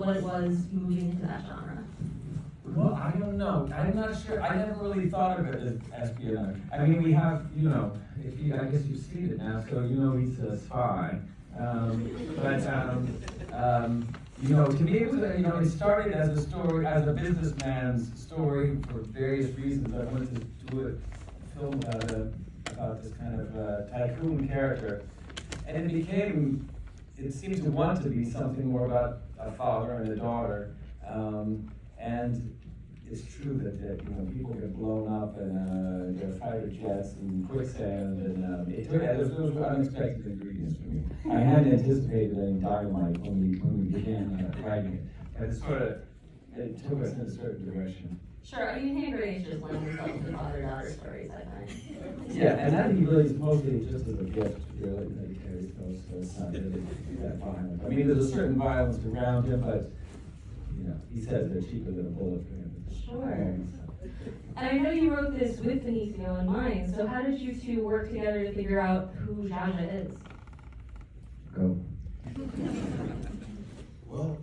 what it was moving into that genre? Well, I don't know. I'm not sure. I never really thought of it as espionage. I mean, we have, I guess you've seen it now, so he's a spy. To me, it was, it started as a story, as a businessman's story for various reasons. I wanted to do a film about this kind of tycoon character. And it seemed to want to be something more about a father and a daughter. And it's true that people get blown up and their fighter jets and quicksand, and those were unexpected ingredients for me. I hadn't anticipated any dynamite when we began writing it. And it took us in a certain direction. Sure, I mean, hand grenades just lend themselves to father-daughter stories, I find. Yeah, and that he really is mostly just as a gift, really, that he carries those, so it's not really that violent. I mean, there's a certain violence around him, but he says they're cheaper than a bullet for him. Sure. And I know you wrote this with Benicio in mind, so how did you two work together to figure out who Jaja is? Go. Well,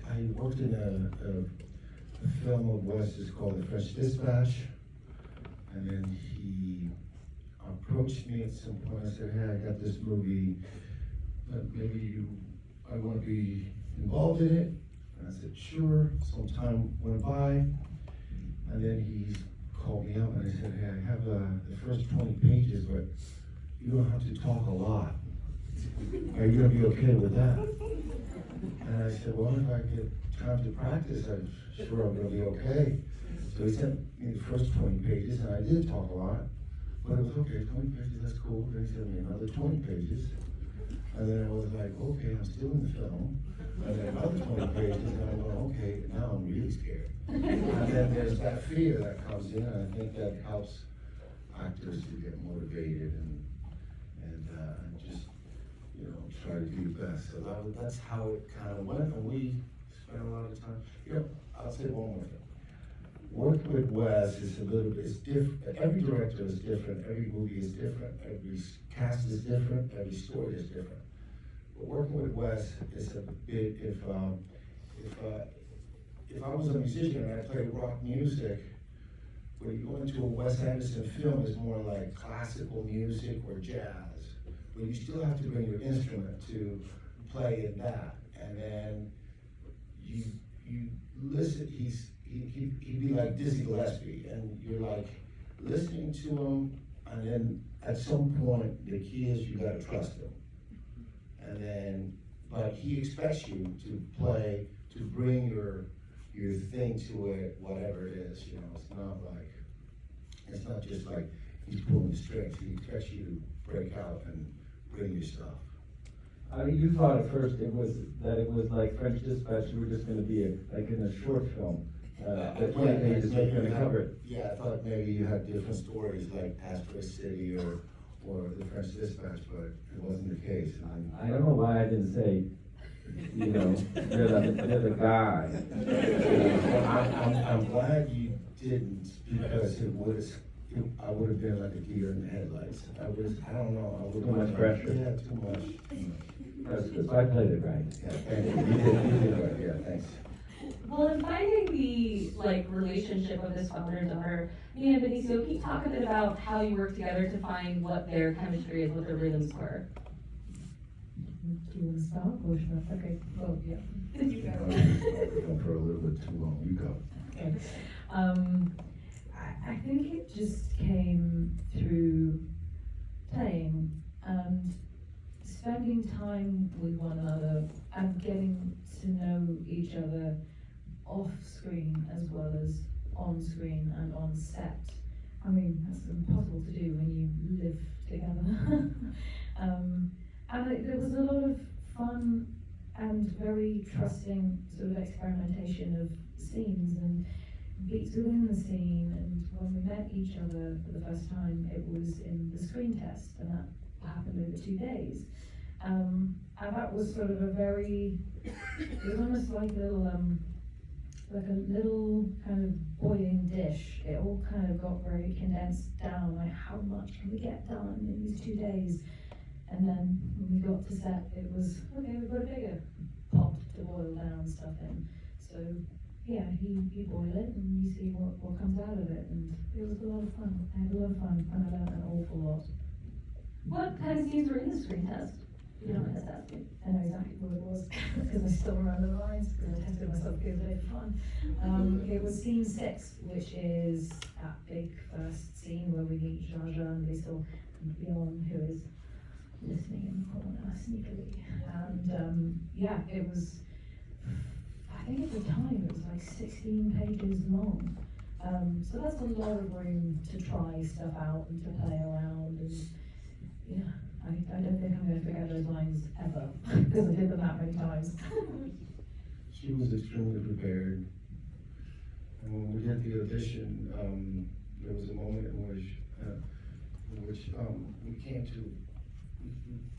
I worked in a film of Wes, it's called The French Dispatch, and then he approached me at some point and said, hey, I got this movie, but I want to be involved in it. And I said, sure. Some time went by, and then he called me up and he said, hey, I have the first 20 pages, but you don't have to talk a lot. Are you going to be okay with that? And I said, well, if I get time to practice, I'm sure I'm going to be okay. So he sent me the first 20 pages, and I did talk a lot, but it was okay, 20 pages, that's cool. Then he sent me another 20 pages, and then I was like, okay, I'm still in the film. And then another 20 pages, and I'm going, okay, now I'm really scared. And then there's that fear that comes in, and I think that helps actors to get motivated and just, try to do the best. So that's how it kind of went, and we spent a lot of time. I'll say one more thing. Working with Wes is it's different. Every director is different, every movie is different, every cast is different, every story is different. But working with Wes is a bit, if I was a musician and I played rock music, when you go into a Wes Anderson film, it's more like classical music or jazz. But you still have to bring your instrument to play in that. And then you listen, he'd be like Dizzy Gillespie, and you're like listening to him, and then at some point, the key is you gotta trust him. And then, but he expects you to play, to bring your thing to it, whatever it is, it's not just like he's pulling the strings. He expects you to break out and bring your stuff. I mean, you thought at first it was like French Dispatch, you were just gonna be like in a short film. That 20 pages was gonna cover it. Yeah, I thought maybe you had different stories like Asterisk City or the French Dispatch, but it wasn't the case. I don't know why I didn't say, they're the guy. I'm glad you didn't, because I would have been like a deer in the headlights. I don't know. Too much pressure. Yeah, too much. So I played it right. Yeah, thank you. You did right. Yeah, thanks. Well, in finding the relationship of this father and daughter, me and Benicio, can you talk a bit about how you work together to find what their chemistry is, what their rhythms were? Do you want to start or should I? Okay, well, yeah. You go. I've gone for a little bit too long. You go. Okay. I think it just came through playing and spending time with one another and getting to know each other off screen as well as on screen and on set. I mean, that's impossible to do when you live together. And there was a lot of fun and very trusting sort of experimentation of scenes and beats within the scene. And when we met each other for the first time, it was in the screen test, and that happened over 2 days. And that was sort of it was almost like a little kind of boiling dish. It all kind of got very condensed down, like how much can we get done in these 2 days? And then when we got to set, it was, okay, we've got a bigger pot So, yeah, you boil it and you see what comes out of it, and it was a lot of fun. I had a lot of fun, and I learned an awful lot. What kind of scenes were in the screen test? If you don't mind us asking. I know exactly what it was, because I still remember the lines, because I tested myself the other day for fun. It was scene 6, which is that big first scene where we meet Jar Jar and Liesel and Bjorn, who is listening in the corner sneakily. And yeah, it was, I think at the time it was like 16 pages long. So that's a lot of room to try stuff out and to play around, and yeah. I don't think I'm going to forget those lines ever, because I did them that many times. She was extremely prepared. And when we did the audition, there was a moment in which we came to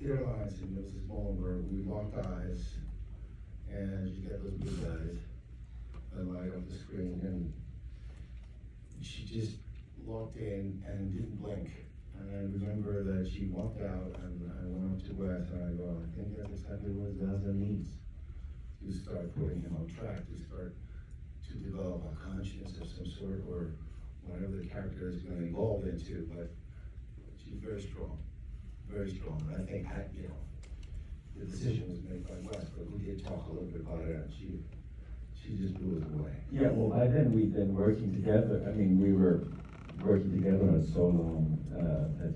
their lines, and there was this moment where we locked eyes, and you get those blue eyes that light up the screen, and she just locked in and didn't blink. And I remember that she walked out, and I went up to Wes, and I go, I think that's exactly what Zaza needs. To start putting him on track, to start to develop a conscience of some sort, or whatever the character is going to evolve into. But she's very strong, very strong. And I think, the decision was made by Wes, but we did talk a little bit about it, and she just blew us away. Yeah, well, by then we'd been working together. I mean, we were working together on so long that,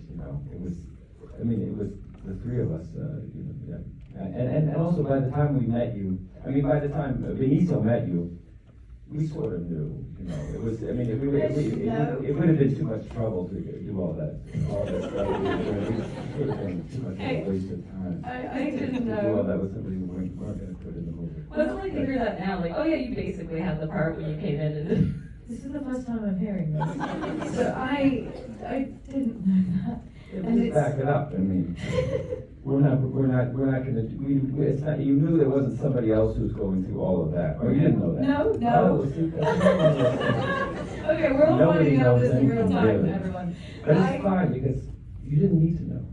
it was the three of us, yeah. And also by the time we met you, by the time Benicio met you, we sort of knew, it was, it would have been too much trouble to do all that stuff. It would have been too much of a waste of time. I didn't know. Well, that was something we weren't going to put in the movie. Well, it's only to hear that now, like, oh yeah, you basically had the part when you came in and This is the first time I'm hearing this. So I didn't know that. And Just back it up, we're not gonna, it's not, you knew there wasn't somebody else who's going through all of that, or you didn't know that? No. Oh, see, that's- Okay, we're all Nobody finding out knows this in real anything, time, really. everyone. But it's fine, because you didn't need to know.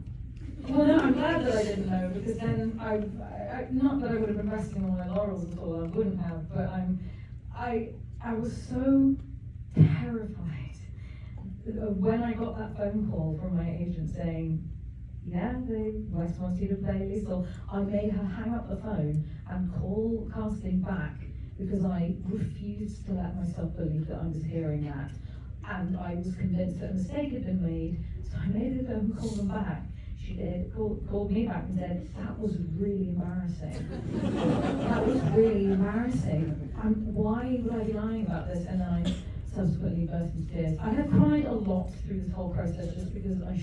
Well, no, I'm glad that I didn't know, because then I not that I would have been resting on my laurels at all, I wouldn't have, but I was so terrified when I got that phone call from my agent saying, yeah, Wes wants you to play Liesel. I made her hang up the phone and call casting back, because I refused to let myself believe that I was hearing that. And I was convinced that a mistake had been made, so I made the phone call them back. She did, called me back and said, that was really embarrassing. That was really embarrassing. Why would I be lying about this? And then I subsequently burst into tears. I have cried a lot through this whole process just because I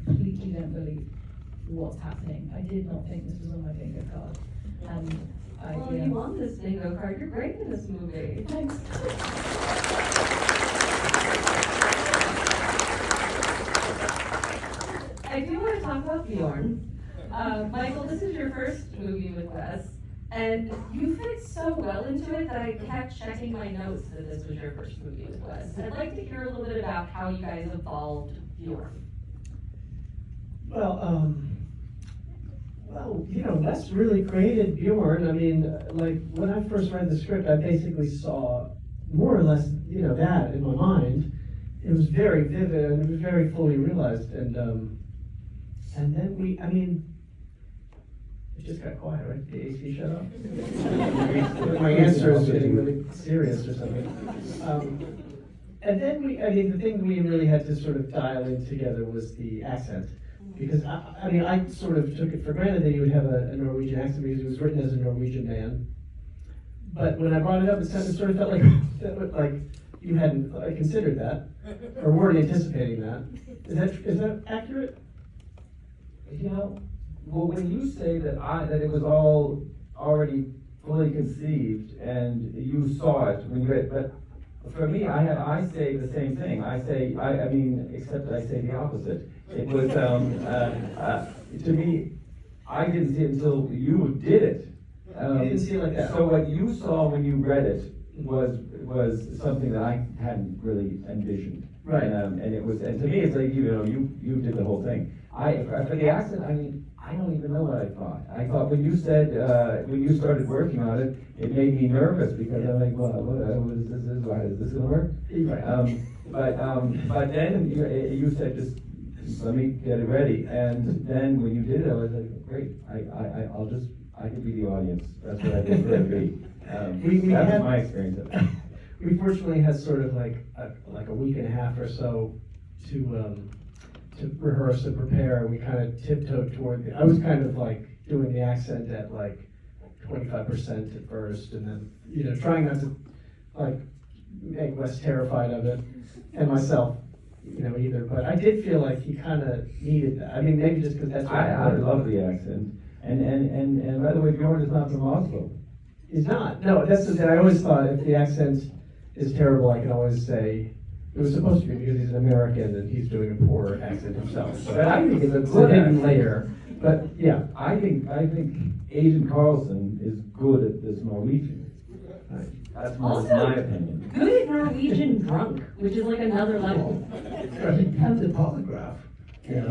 completely don't believe what's happening. I did not think this was on my bingo card. And well, you won this bingo card. You're great in this movie. Thanks. I do want to talk about Bjorn. Michael, this is your first movie with Wes, and you fit so well into it that I kept checking my notes that this was your first movie with Wes. I'd like to hear a little bit about how you guys evolved Bjorn. Well, Wes really created Bjorn. Like, when I first read the script, I basically saw more or less, that in my mind. It was very vivid and it was very fully realized. And then it just got quiet, right? The AC shut off. My answer is getting really serious or something. And then the thing we really had to sort of dial in together was the accent. Because I sort of took it for granted that he would have a Norwegian accent because he was written as a Norwegian man. But when I brought it up, it sort of felt like you hadn't considered that, or weren't anticipating that. Is that accurate? Well, when you say that it was all already fully conceived and you saw it when you read, but for me, I say the same thing. Except I say the opposite. It was, to me, I didn't see it until you did it. You didn't see it like that. So what you saw when you read it was something that I hadn't really envisioned. Right. And to me, it's like, you did the whole thing. For the accent, I don't even know what I thought. I thought when you said, when you started working on it, it made me nervous because I'm like, well, is this gonna work? But then you said just let me get it ready, and then when you did it, I was like, great. I could be the audience. That's what I prefer to be. That was my experience of it. We fortunately had sort of like a week and a half or so to rehearse and prepare. We kind of tiptoed toward I was kind of like doing the accent at like 25% at first, and then, you know, trying not to like make Wes terrified of it, and myself, you know, either. But I did feel like he kind of needed that. I mean, maybe just because that's what I love the accent. And by the way, Bjorn is not from Oslo. He's not. No, that's the thing. I always thought if the accent is terrible, I can always say it was supposed to be because he's an American and he's doing a poor accent himself. But I think it's a hidden layer. But yeah, I think Agent Carlson is good at this Norwegian. That's my opinion. Good at Norwegian drunk, which is like another level. He had the polygraph. You know,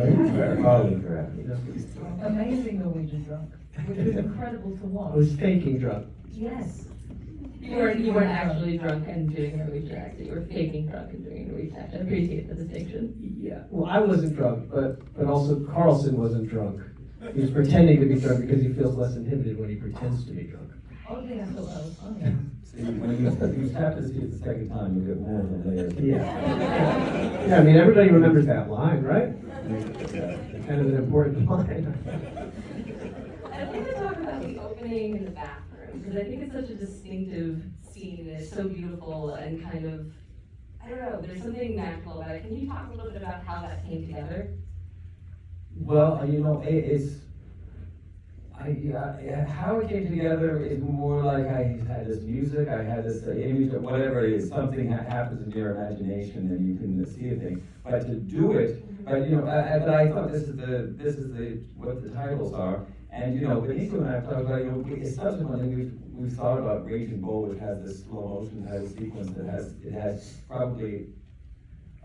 Polygraph. Amazing Norwegian drunk, which was incredible to I watch. was faking drunk. Yes. You weren't actually drunk and doing a Norwegian accent. You were faking drunk and doing a Norwegian accent. I appreciate the distinction. Yeah. Well, I wasn't drunk, but also Carlson wasn't drunk. He was pretending to be drunk because he feels less inhibited when he pretends to be drunk. Oddly, I thought that was funny. See, when you have to see it the second time, you get more of the layers. Yeah. Yeah, I mean, everybody remembers that line, right? Kind of an important line. I'd like to talk about the opening in the bathroom, because I think it's such a distinctive scene, and it's so beautiful and kind of, I don't know, there's something magical about it. Can you talk a little bit about how that came together? Well, you know, how it came together is more like I had this music, I had this image, or whatever it is, something happens in your imagination and you can see a thing. But to do it, but you know, but I thought this is what the titles are. And you know, Benicio and I have talked about, you know, subsequently we've thought about Raging Bull, which has this slow motion title sequence that has probably,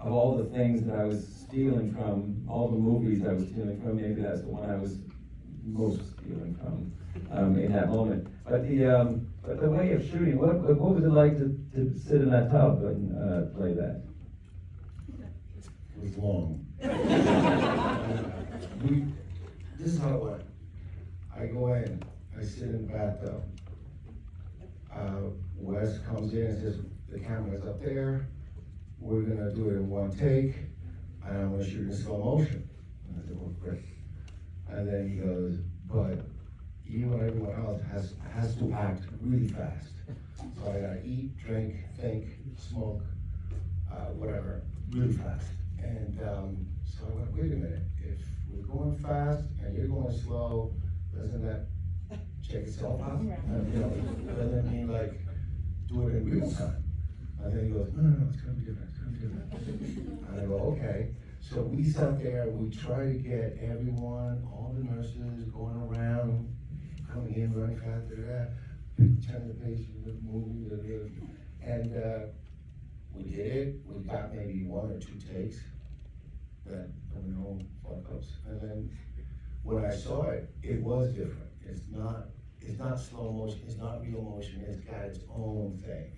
of all the things that I was stealing from, all the movies I was stealing from, maybe that's the one I was most stealing from in that moment. But the way of shooting, what was it like to sit in that tub and play that? It was long. This is how it went. I go in, I sit in the bathtub. Wes comes in and says, the camera's up there, we're gonna do it in one take, and I'm gonna shoot in slow motion. And I said, well, great. And then he goes, but you and everyone else has to act really fast. So I gotta eat, drink, think, smoke, whatever, really fast. And so I went, wait a minute, if we're going fast and you're going slow, doesn't that check itself out? You know, doesn't it mean like do it in real time? And then he goes, no, it's gonna be different, it's gonna be different. And I go, okay. So we sat there, we tried to get everyone, all the nurses going around, coming in, running fast, turning the page of the movie, and we did it. We got maybe 1 or 2 takes, that there were no fuck-ups. And then when I saw it, it was different. It's not slow motion, it's not real motion, it's got its own thing.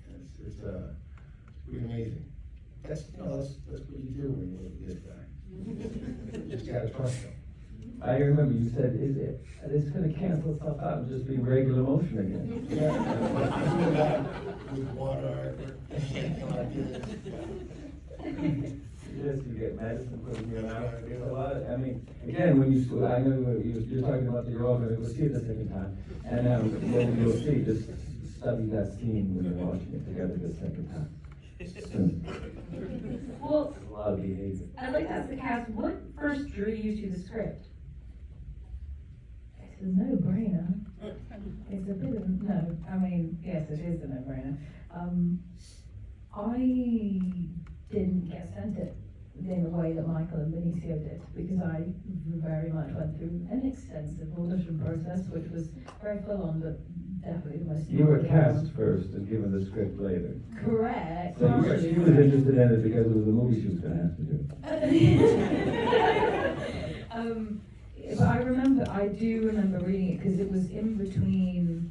It's pretty amazing. That's what you do when you look at this guy. You just gotta trust him. I remember you said, it's gonna cancel itself out and just be regular motion again. Yeah. With water, like this. Yes, you get medicine put in your mouth. There's a lot of, I mean, again, when I know you're talking about the you're going to go see it the second time, and when you'll see, just study that scene when you're watching it together the second time. Well, A lot of behavior. I'd like to ask the cast, what first drew you to the script? It's a no-brainer. It's a bit of, no, I mean, yes, it is a no-brainer. I didn't get sent it in the way that Michael and Benicio did, because I very much went through an extensive audition process, which was very full on, but definitely the most. You were cast first and given the script later. Correct. So she was interested in it because it was the movie she was gonna have to do. But I do remember reading it because it was in between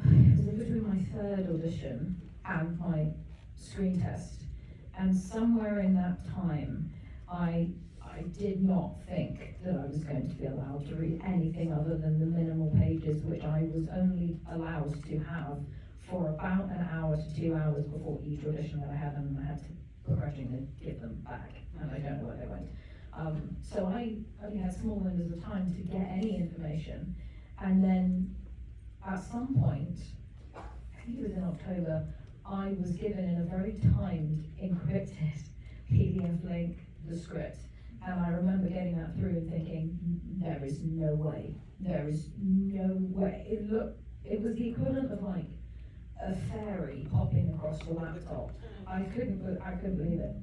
my third audition and my screen test. And somewhere in that time, I did not think that I was going to be allowed to read anything other than the minimal pages, which I was only allowed to have for about an hour to 2 hours before each audition that I had, and I had to begrudgingly give them back, and I don't know where they went. So I only had small windows of time to get any information, and then at some point, I think it was in October, I was given in a very timed, encrypted PDF link the script, and I remember getting that through and thinking, there is no way. It was the equivalent of like a fairy popping across the laptop. I couldn't believe it.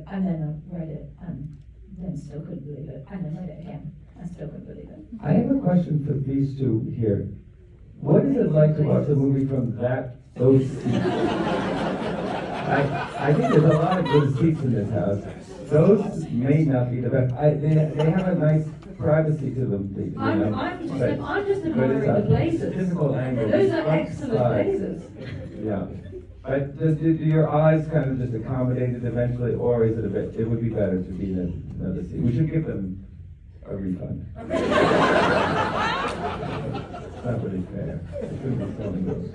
And then I read it, and then still couldn't believe it, and then read it again, and still couldn't believe it. I have a question for these two here. What is it like to watch a movie from those seats? I think there's a lot of good seats in this house. Those may not be the best. They have a nice privacy to them. You know, I'm just but admiring the it's a blazers. difficult angle. Those are excellent blazers. Yeah. But do your eyes kind of just accommodate it eventually, or is it it would be better to be in another seat? We should give them a refund. It's not really fair. It shouldn't be selling those.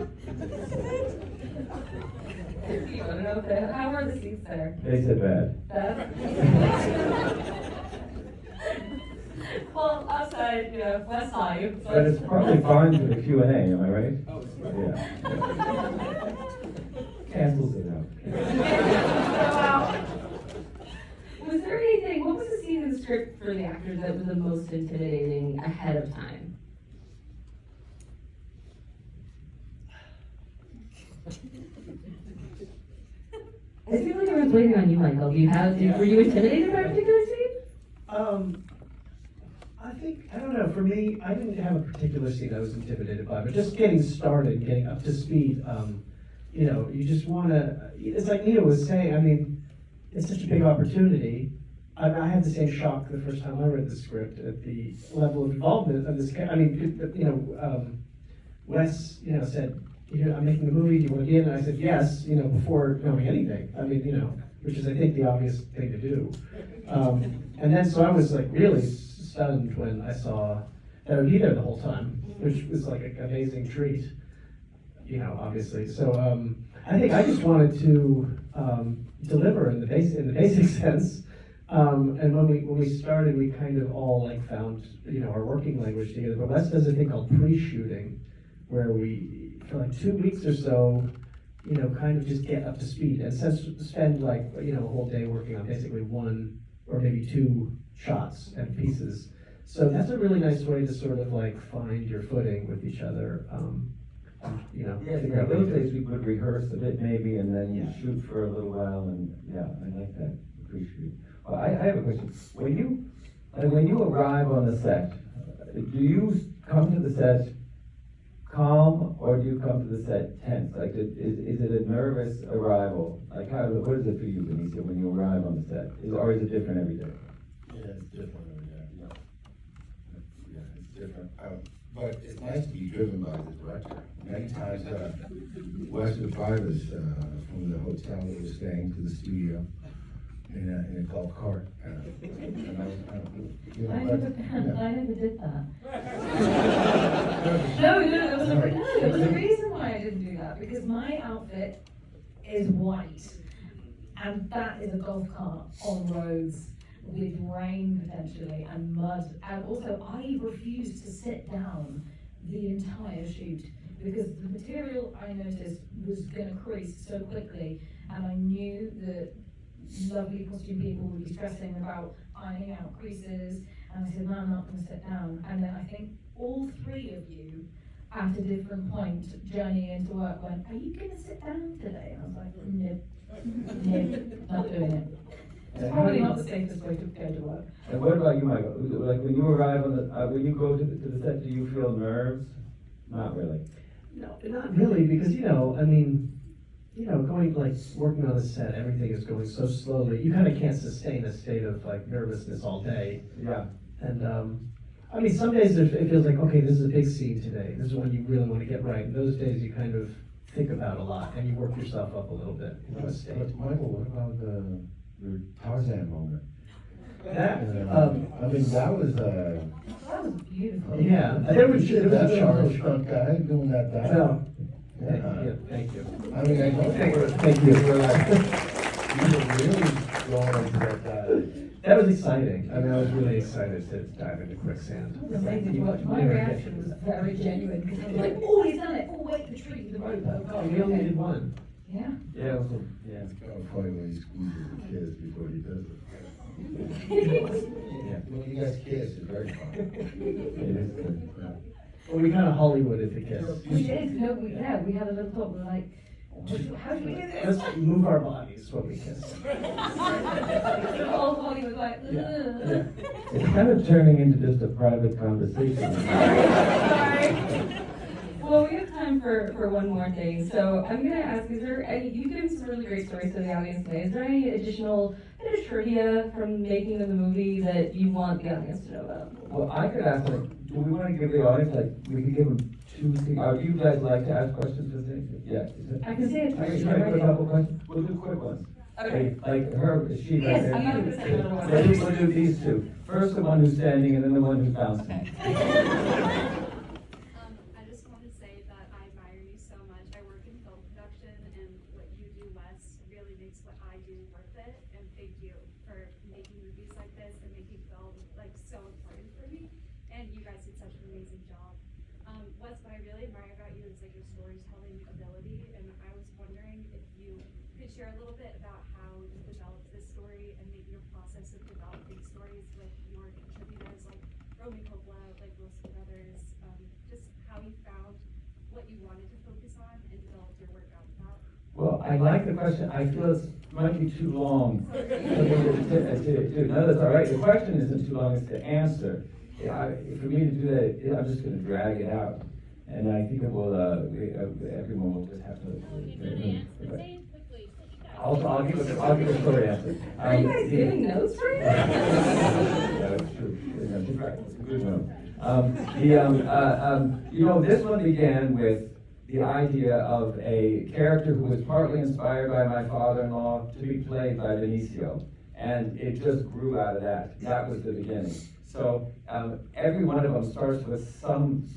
How are the seats there? They said bad. Well, outside, west side. But it's probably fine for the Q&A, am I right? Oh, it's fine. Yeah. Cancels it out. Was there anything, what was the scene in the script for the actors that was the most intimidating ahead of time? I feel like everyone's waiting on you, Michael. Were you intimidated by a particular scene? I don't know, for me, I didn't have a particular scene I was intimidated by, but just getting started, getting up to speed, you just want to, it's like Nina was saying, I mean, it's such a big opportunity. I had the same shock the first time I read the script at the level of involvement of this character. I mean, Wes, said, I'm making a movie, do you want to be in it? And I said, yes, before knowing anything. I mean, which is, I think, the obvious thing to do. And then, so I was like really stunned when I saw that I would be there the whole time, which was like an amazing treat, obviously. So I think I just wanted to deliver in the basic sense. And when we started, we kind of all like found our working language together. But Wes does a thing called pre-shooting, where we for like 2 weeks or so, kind of just get up to speed and spend like a whole day working on basically one or maybe two shots and pieces. So that's a really nice way to sort of like find your footing with each other. Yeah, those days we could rehearse a bit maybe and then shoot for a little while, and I like that. Appreciate it. Well, I have a question. When you arrive on the set, do you come to the set calm, or do you come to the set tense? Like, is it a nervous arrival? Like, what is it for you, Benicio, when you arrive on the set? Or is it different every day? Yeah, it's different every day. Yeah, it's different. But it's nice to be driven by the director. Many times, Wes would drive us from the hotel that we're staying to the studio in a golf cart. I never did that. No, there was a reason why I didn't do that, because my outfit is white, and that is a golf cart on roads with rain potentially and mud, and also I refused to sit down the entire shoot because the material I noticed was going to crease so quickly, and I knew that lovely costume people would be stressing about ironing out creases, and I said, no, I'm not going to sit down. And then I think all three of you at a different point journeying into work went, are you going to sit down today? And I was like, no, not doing it. It's probably not the safest way to go to work. And what about you, Michael? Like, when you arrive on when you go to the set, do you feel nerves? Not really. No, not really, because going like working on the set, everything is going so slowly. You kind of can't sustain a state of like nervousness all day. Yeah. And I mean, some days it feels like, okay, this is a big scene today. This is one you really want to get right. And those days you kind of think about a lot and you work yourself up a little bit into a state. But Michael, what about your Tarzan moment? That, I mean, that was That was beautiful. yeah, there was shit, a that's a charge. stunt guy doing that. Well, Yeah. thank you. I mean, I know Thank you. you were like, you were really going into that. That was exciting. I mean, I was really excited to dive into quicksand. It was amazing to watch. My reaction was very genuine because I was like, oh, he's done it. Oh, wait, the tree, the rope. Oh, God. We only did one. Yeah. Yeah, it was, yeah. It's kind of funny when he squeezes the kiss before he does it. Yeah. When you guys kiss, it's very fun. It is good. Yeah. Well, we kind of Hollywooded the kiss. We did. No, we had a little thought. We were like, how do we do this? Let's move our bodies when we kiss. The whole body was like, ugh. Yeah. It's kind of turning into just a private conversation. Sorry. Well, we have time for one more thing. So I'm gonna ask, is there any, you've given some really great stories to the audience today. Is there any additional bit of trivia from making of the movie that you want the audience to know about? Well, I could ask, like, do we want to give the audience, like, we could give them 2, 3, do you guys like to ask questions? Does it? Yeah. Is it? I can say a I can question try to right put a now. couple questions. We'll do quick ones. Okay. Like her, she right Yes, there. I'm not gonna say little ones. We'll do these two. First the one who's standing and then the one who's bouncing. I just want to say that I admire you so much. I work in film production, and what you do, Wes, really makes what I do worth it. And thank you for making movies like this and making film like so important for me. And you guys did such an amazing job. Wes, what I really admire about you is like your storytelling ability, and I was wondering if you could share a little bit about how you developed this story and maybe your process of developing stories with your contributors like Roman Coppola, like Wilson Brothers, just how you found what you wanted to focus on and developed your work out of that. Well, I like the question. I feel it might be too long. No, that's all right. The question isn't too long, it's the answer. For me to do that, I'm just gonna drag it out. And I think it will, everyone will just have to. I'll give a short answer. Are you guys giving notes right now? Yeah, that's true. Yeah, she's right. It's a good one. This one began with the idea of a character who was partly inspired by my father-in-law to be played by Benicio. And it just grew out of that. That was the beginning. So every one of them starts with something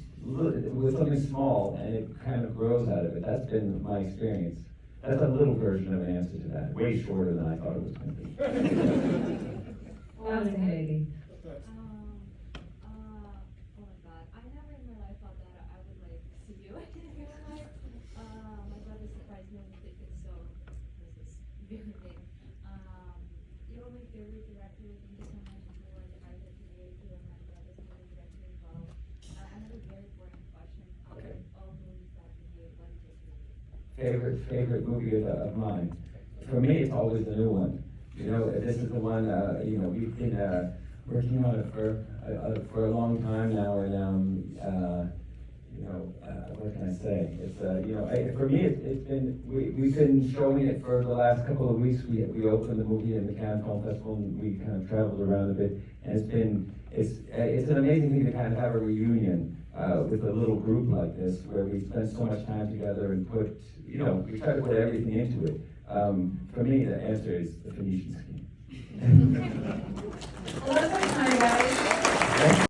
small, and it kind of grows out of it. That's been my experience. That's a little version of an answer to that, way shorter than I thought it was going to be. Bouncing lady. Oh my God, I never in my life thought that I would like see you in real life. My brother surprised me with it, so this is very big. You're my favorite director. Thank you so much for the art that you made. You are my brother's favorite director as well. I have a very important question. Out of all movies that you made, what is your Favorite movie of mine. For me, it's always the new one. This is the one. We've been working on it for a long time now, and what can I say? It's for me, it's been we've been showing it for the last couple of weeks. We opened the movie in the Cannes Film Festival, and we kind of traveled around a bit, and it's an amazing thing to kind of have a reunion with a little group like this, where we spend so much time together and we try to put everything into it. For me, the answer is the Phoenician scheme. Well, that's our time, guys.